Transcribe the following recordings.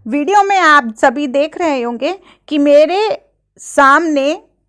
Video में आप सभी देख रहे होंगे कि मेरे सामने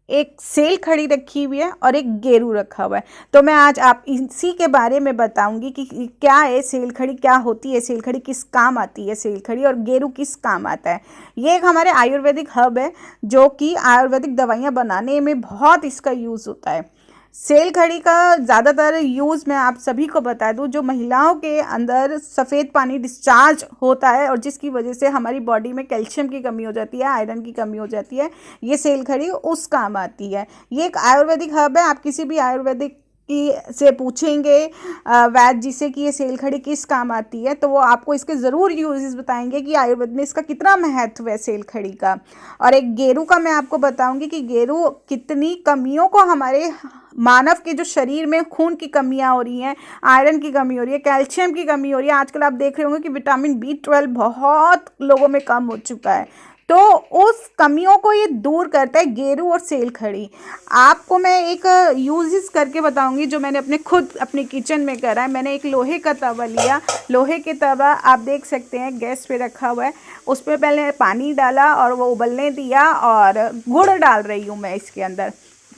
एक सेल खड़ी रखी हुई है और एक गेरू रखा हुआ है। तो मैं आज आप इसी के बारे में बताऊंगी कि क्या है सेल खड़ी, क्या होती है सेल खड़ी, किस काम आती है सेल खड़ी और गेरू किस काम आता है। ये एक हमारे आयुर्वेदिक हब है जो कि आयुर्वेदिक दवाइयाँ बनाने में बहुत इसका यूज़ होता है। सेल खड़ी का ज़्यादातर यूज़ मैं आप सभी को बता दूं, जो महिलाओं के अंदर सफ़ेद पानी डिस्चार्ज होता है और जिसकी वजह से हमारी बॉडी में कैल्शियम की कमी हो जाती है, आयरन की कमी हो जाती है, ये सेल खड़ी उस काम आती है। ये एक आयुर्वेदिक हब है। आप किसी भी आयुर्वेदिक की से पूछेंगे वैद्य जी से कि ये सेल खड़ी किस काम आती है, तो वो आपको इसके ज़रूर यूजेस बताएंगे कि आयुर्वेद में इसका कितना महत्व है सेल खड़ी का। और एक गेरू का मैं आपको बताऊंगी कि गेरू कितनी कमियों को, हमारे मानव के जो शरीर में खून की कमियां हो रही हैं, आयरन की कमी हो रही है, कैल्शियम की कमी हो रही है, आजकल आप देख रहे होंगे कि विटामिन B12 बहुत लोगों में कम हो चुका है, तो उस कमियों को ये दूर करता है गेरू और सेल खड़ी। आपको मैं एक यूजेस करके बताऊंगी जो मैंने अपने किचन में करा है। मैंने एक लोहे का तवा लिया। लोहे के तवा आप देख सकते हैं गैस पे रखा हुआ है। उस पर पहले पानी डाला और वो उबलने दिया और गुड़ डाल रही हूँ मैं इसके अंदर।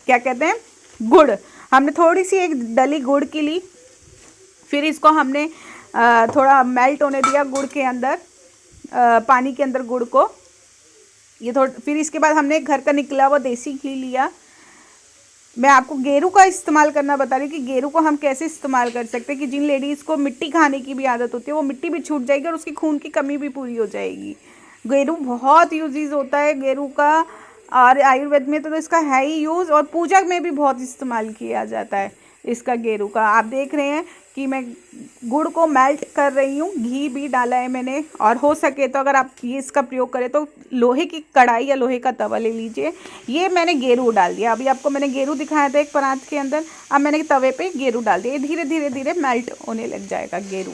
क्या कहते हैं, गुड़। हमने थोड़ी सी एक डली गुड़ की ली, फिर इसको हमने थोड़ा मेल्ट होने दिया गुड़ के अंदर, पानी के अंदर गुड़ को। ये फिर इसके बाद हमने घर का निकला हुआ देसी घी लिया। मैं आपको गेरू का इस्तेमाल करना बता रही हूँ कि गेरू को हम कैसे इस्तेमाल कर सकते हैं कि जिन लेडीज़ को मिट्टी खाने की भी आदत होती है वो मिट्टी भी छूट जाएगी और उसकी खून की कमी भी पूरी हो जाएगी। गेरू बहुत यूजेस होता है गेरू का, और आयुर्वेद में तो इसका है ही यूज़, और पूजा में भी बहुत इस्तेमाल किया जाता है इसका गेरू का। आप देख रहे हैं कि मैं गुड़ को मेल्ट कर रही हूँ, घी भी डाला है मैंने, और हो सके तो अगर आप ये इसका प्रयोग करें तो लोहे की कढ़ाई या लोहे का तवा ले लीजिए। ये मैंने गेरू डाल दिया। अभी आपको मैंने गेरू दिखाया था एक परात के अंदर, अब मैंने तवे पे गेरू डाल दिया। धीरे धीरे धीरे मेल्ट होने लग जाएगा गेरू।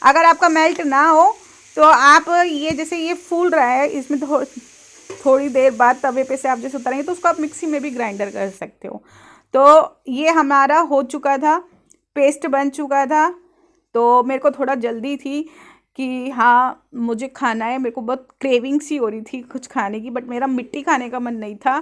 अगर आपका मेल्ट ना हो तो आप ये जैसे ये फूल रहा है, इसमें थोड़ी देर बाद तवे पे से आप जैसे उतारेंगे तो उसको आप मिक्सी में भी ग्राइंडर कर सकते हो। तो ये हमारा हो चुका था, पेस्ट बन चुका था। तो मेरे को थोड़ा जल्दी थी कि हाँ मुझे खाना है, मेरे को बहुत क्रेविंग सी हो रही थी कुछ खाने की, बट मेरा मिट्टी खाने का मन नहीं था।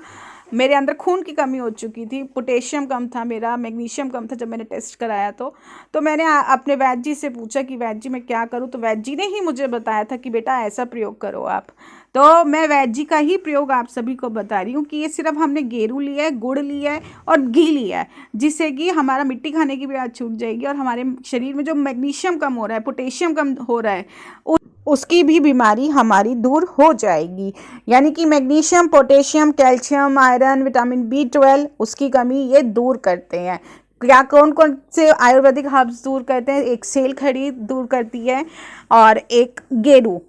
मेरे अंदर खून की कमी हो चुकी थी, पोटेशियम कम था मेरा, मैग्नीशियम कम था जब मैंने टेस्ट कराया। तो मैंने अपने वैद्य जी से पूछा कि वैद्य जी मैं क्या करूँ, तो वैद्य जी ने ही मुझे बताया था कि बेटा ऐसा प्रयोग करो आप। तो मैं वैद्य जी का ही प्रयोग आप सभी को बता रही हूँ कि ये सिर्फ हमने गेरू लिया है, गुड़ लिया है और घी लिया है, जिससे कि हमारा मिट्टी खाने की भी आदत छूट जाएगी और हमारे शरीर में जो मैग्नीशियम कम हो रहा है, पोटेशियम कम हो रहा है, उसकी भी बीमारी हमारी दूर हो जाएगी। यानी कि magnesium, potassium, calcium, iron, vitamin B12 उसकी कमी ये दूर करते हैं। क्या कौन कौन से आयुर्वेदिक हर्ब्स दूर करते हैं? एक सेल खड़ी दूर करती है और एक गेरू,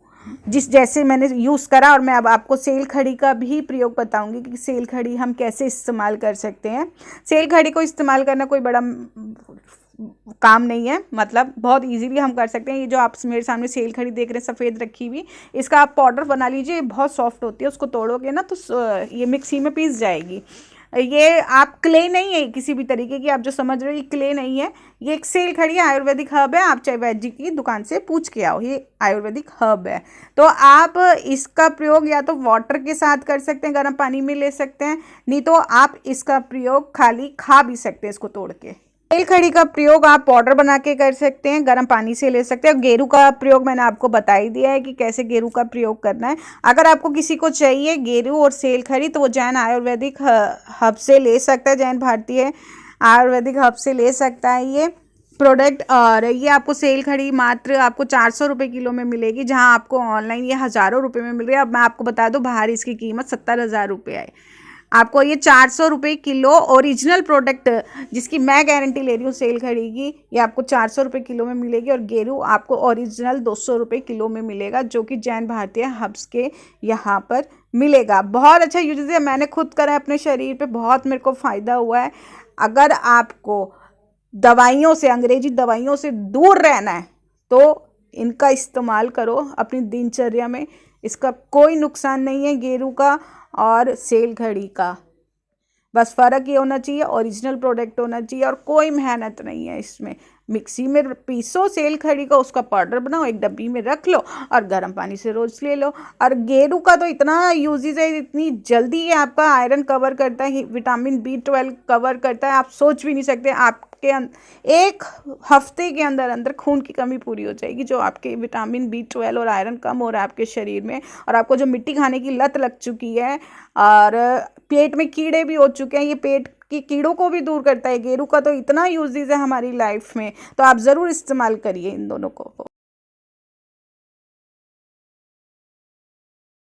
जैसे मैंने यूज़ करा। और मैं अब आपको सेल खड़ी का भी प्रयोग बताऊंगी कि सेल खड़ी हम कैसे इस्तेमाल कर सकते हैं। सेल खड़ी को इस्तेमाल करना कोई बड़ा काम नहीं है, मतलब बहुत इजीली हम कर सकते हैं। ये जो आप मेरे सामने सेल खड़ी देख रहे हैं सफ़ेद रखी हुई, इसका आप पाउडर बना लीजिए। बहुत सॉफ्ट होती है, उसको तोड़ोगे ना तो ये मिक्सी में पीस जाएगी। ये आप क्ले नहीं है किसी भी तरीके की, आप जो समझ रहे हो ये क्ले नहीं है, ये एक सेल खड़ी आयुर्वेदिक हर्ब है। आप चाहे वैद्य जी की दुकान से पूछ के आओ, ये आयुर्वेदिक हर्ब है। तो आप इसका प्रयोग या तो वाटर के साथ कर सकते हैं, गर्म पानी में ले सकते हैं, नहीं तो आप इसका प्रयोग खाली खा भी सकते हैं इसको तोड़ के। सेल खड़ी का प्रयोग आप पाउडर बना के कर सकते हैं, गर्म पानी से ले सकते हैं। गेरू का प्रयोग मैंने आपको बता ही दिया है कि कैसे गेरू का प्रयोग करना है। अगर आपको किसी को चाहिए गेरू और सेल खड़ी तो वो जैन आयुर्वेदिक हब से ले सकता है, जैन भारतीय आयुर्वेदिक हब से ले सकता है ये प्रोडक्ट। और ये आपको सेल खड़ी मात्र आपको 400 रुपये किलो में मिलेगी, जहाँ आपको ऑनलाइन ये हज़ारों रुपये में मिल रही है। अब मैं आपको बता दूँ बाहर इसकी कीमत 70,000 रुपये है। आपको ये 400 रुपये किलो ओरिजिनल प्रोडक्ट, जिसकी मैं गारंटी ले रही हूँ सेल खड़ी की, ये आपको 400 रुपये किलो में मिलेगी। और गेरू आपको ओरिजिनल 200 रुपये किलो में मिलेगा, जो कि जैन भारतीय हब्स के यहाँ पर मिलेगा। बहुत अच्छा यूज है, मैंने खुद करा है अपने शरीर पे, बहुत मेरे को फ़ायदा हुआ है। अगर आपको दवाइयों से, अंग्रेजी दवाइयों से दूर रहना है तो इनका इस्तेमाल करो अपनी दिनचर्या में। इसका कोई नुकसान नहीं है गेरू का और सेल खड़ी का, बस फ़र्क ये होना चाहिए ओरिजिनल प्रोडक्ट होना चाहिए और कोई मेहनत नहीं है इसमें। मिक्सी में पीसो सेल खड़ी का, उसका पाउडर बनाओ, एक डब्बी में रख लो और गर्म पानी से रोज ले लो। और गेरू का तो इतना यूजेज है, इतनी जल्दी ये आपका आयरन कवर करता है, विटामिन B12 कवर करता है, आप सोच भी नहीं सकते। आपके एक हफ्ते के अंदर अंदर खून की कमी पूरी हो जाएगी, जो आपके विटामिन B12 और आयरन कम हो रहा है आपके शरीर में, और आपको जो मिट्टी खाने की लत लग चुकी है और पेट में कीड़े भी हो चुके हैं, ये पेट की कीड़ों को भी दूर करता है। गेरू का तो इतना यूजेस है हमारी लाइफ में, तो आप ज़रूर इस्तेमाल करिए इन दोनों को।